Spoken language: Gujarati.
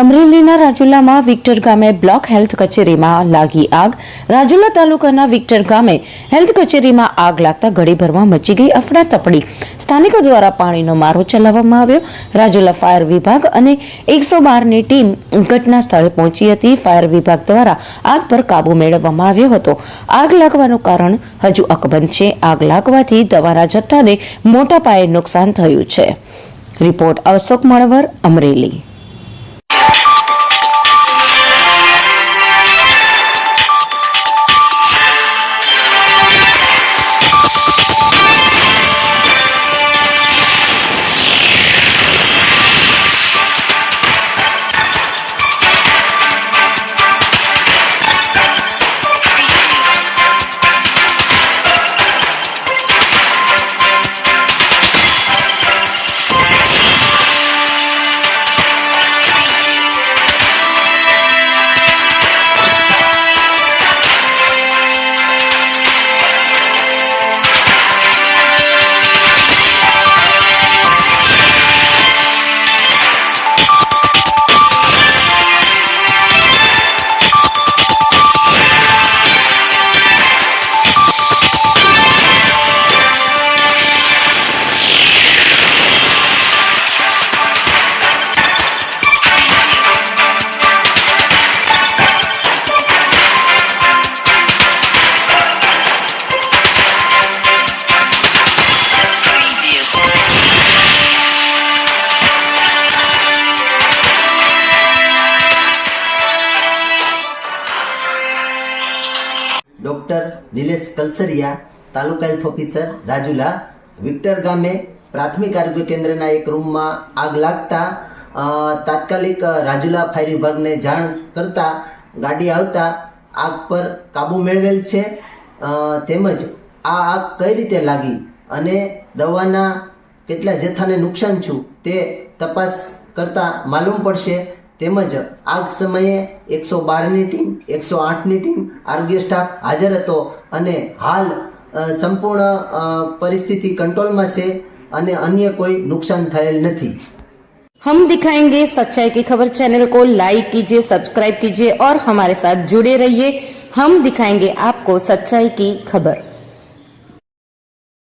અમરેલીના રાજુલામાં વિક્ટર ગામે બ્લોક હેલ્થ કચેરીમાં લાગી આગ. રાજુલા તાલુકાના વિક્ટર ગામે હેલ્થ કચેરીમાં આગ લાગતા ઘડીભરમાં મચી ગઈ અફડાતફડી. સ્થાનિકો દ્વારા પાણીનો મારો ચલાવવામાં આવ્યો. રાજુલા ફાયર વિભાગ અને 112ની ટીમ ઘટના સ્થળે પહોંચી હતી. ફાયર વિભાગ દ્વારા આગ પર કાબુ મેળવવામાં આવ્યો હતો. આગ લાગવાનું કારણ હજુ અકબંધ છે. આગ લાગવાથી દવાના જથ્થાને મોટા પાયે નુકસાન થયું છે. રિપોર્ટ અશોક મણવર, અમરેલી. ડોક્ટર નિલેશ કલસરિયા, તાલુકા હેલ્થ ઓફિસર રાજુલા. વિક્ટર ગામે પ્રાથમિક આરોગ્ય કેન્દ્રના એક રૂમમાં આગ લાગતા તાત્કાલિક રાજુલા ફાયર વિભાગને જાણ કરતા ગાડી આવતા આગ પર કાબુ મેળવેલ છે. તેમજ આ આગ કઈ રીતે લાગી અને દવાના કેટલા જથ્થાને નુકસાન થયું તે તપાસ કરતા માલુમ પડશે. તેમજ આગ સમયે 112ની ટીમ, 108ની ટીમ, આરોગ્ય સ્ટાફ હાજર હતો અને હાલ સંપૂર્ણ પરિસ્થિતિ કંટ્રોલમાં છે અને અન્ય કોઈ નુકસાન થયેલ નથી. हम दिखाएंगे सच्चाई की खबर चैनल को लाइक कीजिए, सब्सक्राइब कीजिए और हमारे साथ जुड़े रहिए. हम दिखाएंगे आपको सच्चाई की खबर.